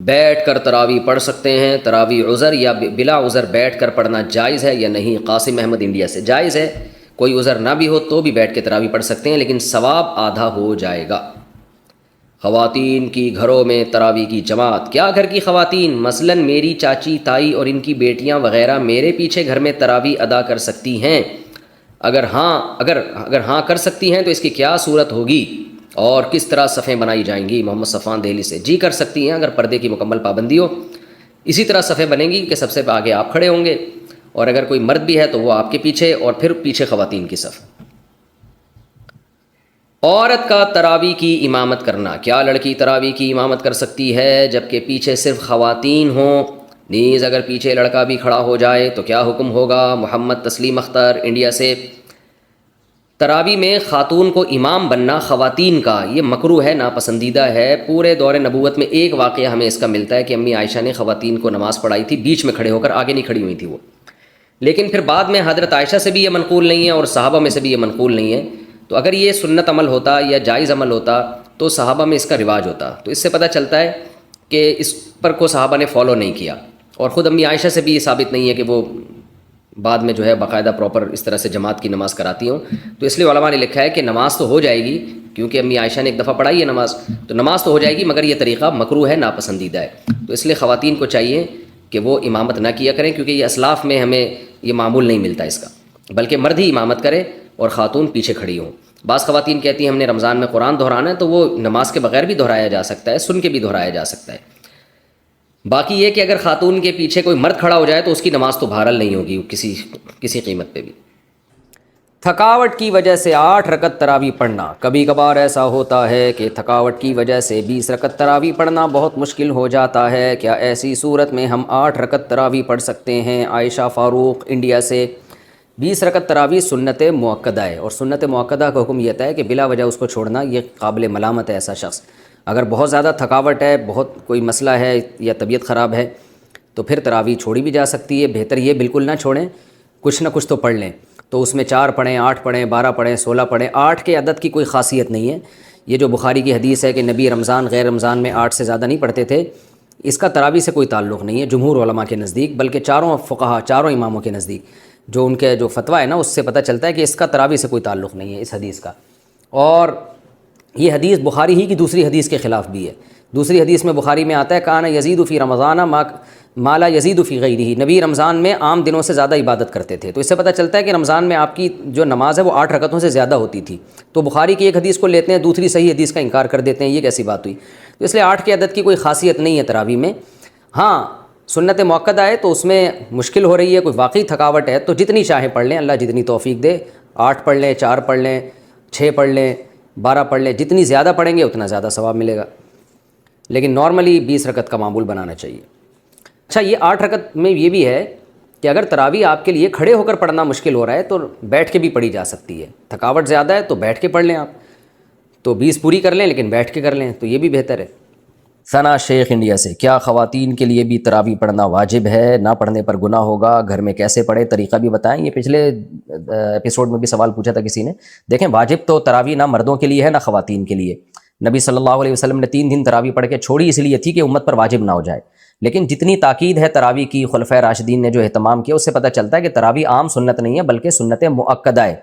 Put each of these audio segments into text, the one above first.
بیٹھ کر تراویح پڑھ سکتے ہیں؟ تراویح عذر یا بلا عذر بیٹھ کر پڑھنا جائز ہے یا نہیں؟ قاسم احمد انڈیا سے جائز ہے، کوئی عذر نہ بھی ہو تو بھی بیٹھ کے تراویح پڑھ سکتے ہیں، لیکن ثواب آدھا ہو جائے گا۔ خواتین کی گھروں میں تراویح کی جماعت، کیا گھر کی خواتین مثلاً میری چاچی، تائی اور ان کی بیٹیاں وغیرہ میرے پیچھے گھر میں تراویح ادا کر سکتی ہیں؟ اگر ہاں کر سکتی ہیں تو اس کی کیا صورت ہوگی اور کس طرح صفیں بنائی جائیں گی؟ محمد صفان دہلی سے۔ جی کر سکتی ہیں، اگر پردے کی مکمل پابندی ہو۔ اسی طرح صفیں بنیں گی کہ سب سے آگے آپ کھڑے ہوں گے، اور اگر کوئی مرد بھی ہے تو وہ آپ کے پیچھے، اور پھر پیچھے خواتین کی صف۔ عورت کا تراویح کی امامت کرنا، کیا لڑکی تراویح کی امامت کر سکتی ہے جبکہ پیچھے صرف خواتین ہوں؟ نیز اگر پیچھے لڑکا بھی کھڑا ہو جائے تو کیا حکم ہوگا؟ محمد تسلیم اختر انڈیا سے۔ تراویح میں خاتون کو امام بننا خواتین کا یہ مکروہ ہے، ناپسندیدہ ہے۔ پورے دور نبوت میں ایک واقعہ ہمیں اس کا ملتا ہے کہ امی عائشہ نے خواتین کو نماز پڑھائی تھی، بیچ میں کھڑے ہو کر، آگے نہیں کھڑی ہوئی تھی وہ۔ لیکن پھر بعد میں حضرت عائشہ سے بھی یہ منقول نہیں ہے اور صحابہ میں سے بھی یہ منقول نہیں ہے۔ تو اگر یہ سنت عمل ہوتا یا جائز عمل ہوتا تو صحابہ میں اس کا رواج ہوتا۔ تو اس سے پتہ چلتا ہے کہ اس پر کو صحابہ نے فالو نہیں کیا، اور خود امی عائشہ سے بھی یہ ثابت نہیں ہے کہ وہ بعد میں جو ہے باقاعدہ پراپر اس طرح سے جماعت کی نماز کراتی ہوں۔ تو اس لیے علماء نے لکھا ہے کہ نماز تو ہو جائے گی، کیونکہ امی عائشہ نے ایک دفعہ پڑھائی ہے نماز، تو نماز تو ہو جائے گی، مگر یہ طریقہ مکروہ ہے، ناپسندیدہ ہے۔ تو اس لیے خواتین کو چاہیے کہ وہ امامت نہ کیا کریں، کیونکہ یہ اسلاف میں ہمیں یہ معمول نہیں ملتا اس کا، بلکہ مرد ہی امامت کرے اور خاتون پیچھے کھڑی ہوں۔ بعض خواتین کہتی ہیں ہم نے رمضان میں قرآن دہرانا ہے، تو وہ نماز کے بغیر بھی دہرایا جا سکتا ہے، سن کے بھی دہرایا جا سکتا ہے۔ باقی یہ کہ اگر خاتون کے پیچھے کوئی مرد کھڑا ہو جائے تو اس کی نماز تو بہرحال نہیں ہوگی کسی قیمت پہ بھی۔ تھکاوٹ کی وجہ سے 8 رکعت تراویح پڑھنا، کبھی کبھار ایسا ہوتا ہے کہ تھکاوٹ کی وجہ سے 20 رکعت تراویح پڑھنا بہت مشکل ہو جاتا ہے، کیا ایسی صورت میں ہم 8 رکعت تراویح پڑھ سکتے ہیں؟ عائشہ فاروق انڈیا سے۔ 20 رکعت تراویح سنت مؤکدہ ہے، اور سنت مؤکدہ کا حکم یہ ہے کہ بلا وجہ اس کو چھوڑنا یہ قابل ملامت ہے ایسا شخص۔ اگر بہت زیادہ تھکاوٹ ہے، بہت کوئی مسئلہ ہے یا طبیعت خراب ہے تو پھر تراویح چھوڑی بھی جا سکتی ہے۔ بہتر یہ بالکل نہ چھوڑیں، کچھ نہ کچھ تو پڑھ لیں، تو اس میں 4 پڑھیں، 8 پڑھیں، 12 پڑھیں، 16 پڑھیں۔ 8 کے عدد کی کوئی خاصیت نہیں ہے۔ یہ جو بخاری کی حدیث ہے کہ نبی رمضان غیر رمضان میں 8 سے زیادہ نہیں پڑھتے تھے، اس کا تراویح سے کوئی تعلق نہیں ہے جمہور علماء کے نزدیک، بلکہ چاروں فقہا، چاروں اماموں کے نزدیک جو ان کے جو فتویٰ ہے نا، اس سے پتہ چلتا ہے کہ اس کا تراویح سے کوئی تعلق نہیں ہے اس حدیث کا۔ اور یہ حدیث بخاری ہی کی دوسری حدیث کے خلاف بھی ہے۔ دوسری حدیث میں بخاری میں آتا ہے کان یزید فی رمضان ما لا یزید فی غیرہ، نبی رمضان میں عام دنوں سے زیادہ عبادت کرتے تھے۔ تو اس سے پتہ چلتا ہے کہ رمضان میں آپ کی جو نماز ہے وہ 8 رکعتوں سے زیادہ ہوتی تھی۔ تو بخاری کی ایک حدیث کو لیتے ہیں، دوسری صحیح حدیث کا انکار کر دیتے ہیں، یہ کیسی بات ہوئی؟ تو اس لیے 8 کے عدد کی کوئی خاصیت نہیں ہے تراویح میں۔ ہاں سنت مؤکدہ ہے تو اس میں مشکل ہو رہی ہے، کوئی واقعی تھکاوٹ ہے تو جتنی چاہیں پڑھ لیں، اللہ جتنی توفیق دے۔ 8 پڑھ لیں، 4 پڑھ لیں، 6 پڑھ لیں، 12 پڑھ لیں، جتنی زیادہ پڑھیں گے اتنا زیادہ ثواب ملے گا، لیکن نارملی 20 رکعت کا معمول بنانا چاہیے۔ اچھا، یہ 8 رکعت میں یہ بھی ہے کہ اگر تراویح آپ کے لیے کھڑے ہو کر پڑھنا مشکل ہو رہا ہے تو بیٹھ کے بھی پڑھی جا سکتی ہے۔ تھکاوٹ زیادہ ہے تو بیٹھ کے پڑھ لیں، آپ تو 20 پوری کر لیں لیکن بیٹھ کے کر لیں تو یہ بھی بہتر ہے۔ ثنا شیخ انڈیا سے، کیا خواتین کے لیے بھی تراویح پڑھنا واجب ہے؟ نہ پڑھنے پر گناہ ہوگا؟ گھر میں کیسے پڑھیں؟ طریقہ بھی بتائیں۔ یہ پچھلے ایپیسوڈ میں بھی سوال پوچھا تھا کسی نے۔ دیکھیں، واجب تو تراویح نہ مردوں کے لیے ہے نہ خواتین کے لیے۔ نبی صلی اللہ علیہ وسلم نے 3 دن تراویح پڑھ کے چھوڑی اس لیے تھی کہ امت پر واجب نہ ہو جائے، لیکن جتنی تاکید ہے تراویح کی، خلفائے راشدین نے جو اہتمام کیا، اس سے پتہ چلتا ہے کہ تراویح عام سنت نہیں ہے بلکہ سنت مؤکدہ ہے۔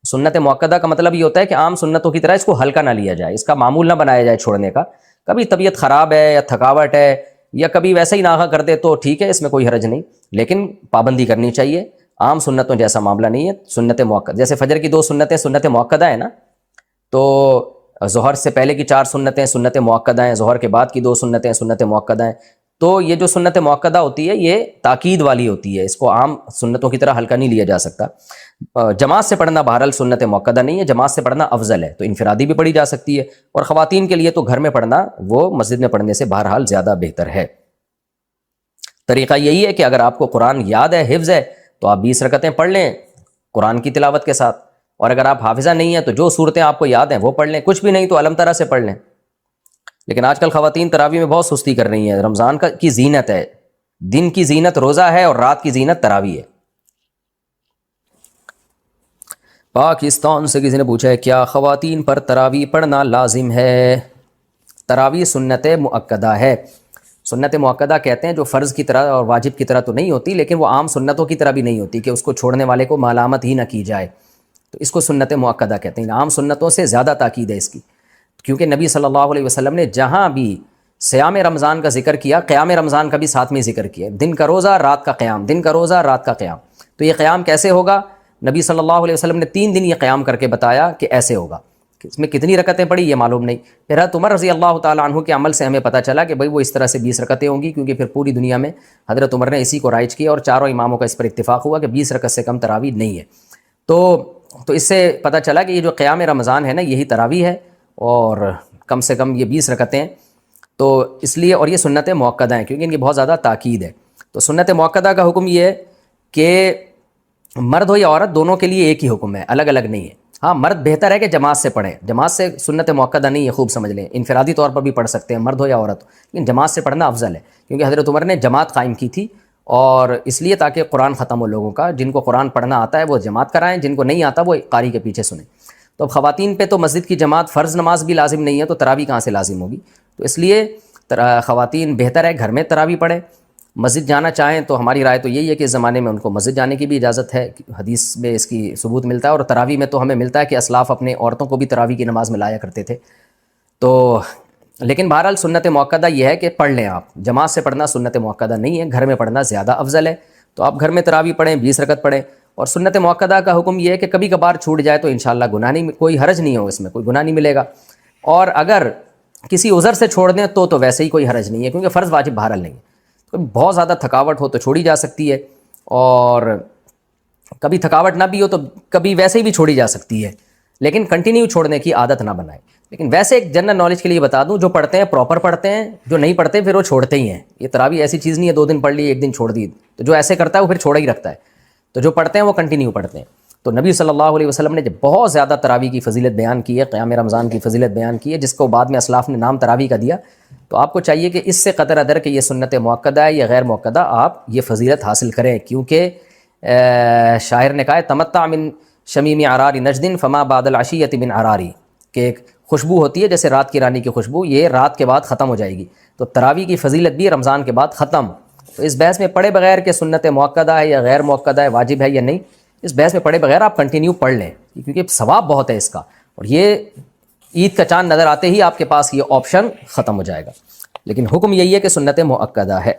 سنت مؤکدہ کا مطلب یہ ہوتا ہے کہ عام سنتوں کی طرح اس کو ہلکا نہ لیا جائے، اس کا معمول نہ بنایا جائے چھوڑنے کا۔ کبھی طبیعت خراب ہے یا تھکاوٹ ہے یا کبھی ویسے ہی ناغہ کر دے تو ٹھیک ہے، اس میں کوئی حرج نہیں، لیکن پابندی کرنی چاہیے۔ عام سنتوں جیسا معاملہ نہیں ہے۔ سنت مؤکدہ جیسے فجر کی 2 سنتیں سنت مؤکدہ ہیں نا، تو ظہر سے پہلے کی 4 سنتیں سنت مؤکدہ ہیں، ظہر کے بعد کی 2 سنتیں سنت مؤکدہ ہیں۔ تو یہ جو سنت مؤکدہ ہوتی ہے یہ تاکید والی ہوتی ہے، اس کو عام سنتوں کی طرح ہلکا نہیں لیا جا سکتا۔ جماعت سے پڑھنا بہرحال سنت مؤکدہ نہیں ہے، جماعت سے پڑھنا افضل ہے، تو انفرادی بھی پڑھی جا سکتی ہے، اور خواتین کے لیے تو گھر میں پڑھنا وہ مسجد میں پڑھنے سے بہرحال زیادہ بہتر ہے۔ طریقہ یہی ہے کہ اگر آپ کو قرآن یاد ہے، حفظ ہے، تو آپ 20 رکعتیں پڑھ لیں قرآن کی تلاوت کے ساتھ، اور اگر آپ حافظہ نہیں ہیں تو جو صورتیں آپ کو یاد ہیں وہ پڑھ لیں، کچھ بھی نہیں تو الم ترا سے پڑھ لیں۔ لیکن آج کل خواتین تراویح میں بہت سستی کر رہی ہیں۔ رمضان کی زینت ہے، دن کی زینت روزہ ہے اور رات کی زینت تراویح ہے۔ پاکستان سے کسی نے پوچھا ہے کیا خواتین پر تراویح پڑھنا لازم ہے؟ تراویح سنت مؤکدہ ہے، سنت مؤکدہ کہتے ہیں جو فرض کی طرح اور واجب کی طرح تو نہیں ہوتی، لیکن وہ عام سنتوں کی طرح بھی نہیں ہوتی کہ اس کو چھوڑنے والے کو ملامت ہی نہ کی جائے، تو اس کو سنت مؤکدہ کہتے ہیں۔ عام سنتوں سے زیادہ تاکید ہے اس کی، کیونکہ نبی صلی اللہ علیہ وسلم نے جہاں بھی صیام رمضان کا ذکر کیا، قیام رمضان کا بھی ساتھ میں ذکر کیا، دن کا روزہ رات کا قیام، دن کا روزہ رات کا قیام۔ تو یہ قیام کیسے ہوگا؟ نبی صلی اللہ علیہ وسلم نے 3 دن یہ قیام کر کے بتایا کہ ایسے ہوگا۔ اس میں کتنی رکعتیں پڑھی یہ معلوم نہیں۔ پھر حضرت عمر رضی اللہ تعالیٰ عنہ کے عمل سے ہمیں پتہ چلا کہ بھئی وہ اس طرح سے 20 رکعتیں ہوں گی، کیونکہ پھر پوری دنیا میں حضرت عمر نے اسی کو رائج کیا اور چاروں اماموں کا اس پر اتفاق ہوا کہ 20 رکعت سے کم تراویح نہیں ہے۔ تو اس سے پتہ چلا کہ یہ جو قیام رمضان ہے نا، یہی تراویح ہے، اور کم سے کم یہ 20 رکعتیں ہیں۔ تو اس لیے، اور یہ سنت مؤکدہ ہیں کیونکہ ان کی بہت زیادہ تاکید ہے۔ تو سنت مؤکدہ کا حکم یہ ہے کہ مرد ہو یا عورت دونوں کے لیے ایک ہی حکم ہے، الگ الگ نہیں ہے۔ ہاں، مرد بہتر ہے کہ جماعت سے پڑھیں، جماعت سے سنت مؤکدہ نہیں ہے، خوب سمجھ لیں، انفرادی طور پر بھی پڑھ سکتے ہیں مرد ہو یا عورت ہو، لیکن جماعت سے پڑھنا افضل ہے، کیونکہ حضرت عمر نے جماعت قائم کی تھی، اور اس لیے تاکہ قرآن ختم ہو لوگوں کا، جن کو قرآن پڑھنا آتا ہے وہ جماعت کرائیں، جن کو نہیں آتا وہ قاری کے پیچھے سنیں۔ تو اب خواتین پہ تو مسجد کی جماعت فرض نماز بھی لازم نہیں ہے، تو تراویح کہاں سے لازم ہوگی؟ تو اس لیے خواتین بہتر ہے گھر میں تراویح پڑھیں۔ مسجد جانا چاہیں تو ہماری رائے تو یہی ہے کہ اس زمانے میں ان کو مسجد جانے کی بھی اجازت ہے، حدیث میں اس کی ثبوت ملتا ہے، اور تراویح میں تو ہمیں ملتا ہے کہ اسلاف اپنے عورتوں کو بھی تراویح کی نماز میں لایا کرتے تھے۔ تو لیکن بہرحال سنت مؤکدہ یہ ہے کہ پڑھ لیں آپ، جماعت سے پڑھنا سنت مؤکدہ نہیں ہے، گھر میں پڑھنا زیادہ افضل ہے۔ تو آپ گھر میں تراویح پڑھیں، 20 رکعت پڑھیں، اور سنت مؤکدہ کا حکم یہ ہے کہ کبھی کبھار چھوٹ جائے تو انشاءاللہ گناہ نہیں، کوئی حرج نہیں ہو، اس میں کوئی گناہ نہیں ملے گا، اور اگر کسی عذر سے چھوڑ دیں تو ویسے ہی کوئی حرج نہیں ہے، کیونکہ فرض واجب بہرحال نہیں ہے۔ تو بہت زیادہ تھکاوٹ ہو تو چھوڑی جا سکتی ہے، اور کبھی تھکاوٹ نہ بھی ہو تو کبھی ویسے ہی بھی چھوڑی جا سکتی ہے، لیکن کنٹینیو چھوڑنے کی عادت نہ بنائیں۔ لیکن ویسے ایک جنرل نالج کے لیے بتا دوں، جو پڑھتے ہیں پراپر پڑھتے ہیں، جو نہیں پڑھتے پھر وہ چھوڑتے ہی ہیں۔ یہ تراویح ایسی چیز نہیں ہے 2 دن پڑھ لی 1 دن چھوڑ دی، تو جو ایسے کرتا ہے وہ پھر چھوڑا ہی رکھتا ہے۔ تو جو پڑھتے ہیں وہ کنٹینیو پڑھتے ہیں۔ تو نبی صلی اللہ علیہ وسلم نے جب بہت زیادہ تراویح کی فضیلت بیان کی ہے، قیام رمضان کی فضیلت بیان کی ہے، جس کو بعد میں اسلاف نے نام تراویح کا دیا، تو آپ کو چاہیے کہ اس سے قدر ادر کہ یہ سنت مؤکدہ ہے یا غیر مؤکدہ، آپ یہ فضیلت حاصل کریں، کیونکہ شاعر نے کہا ہے تمتع من شمیم عرار نجد فما بعد العشیۃ من عراری، کہ ایک خوشبو ہوتی ہے جیسے رات کی رانی کی خوشبو، یہ رات کے بعد ختم ہو جائے گی۔ تو تراویح کی فضیلت بھی رمضان کے بعد ختم۔ تو اس بحث میں پڑھے بغیر کہ سنت مؤکدہ ہے یا غیر مؤکدہ ہے، واجب ہے یا نہیں، اس بحث میں پڑھے بغیر آپ کنٹینیو پڑھ لیں، کیونکہ ثواب بہت ہے اس کا، اور یہ عید کا چاند نظر آتے ہی آپ کے پاس یہ آپشن ختم ہو جائے گا۔ لیکن حکم یہی ہے کہ سنت مؤکدہ ہے۔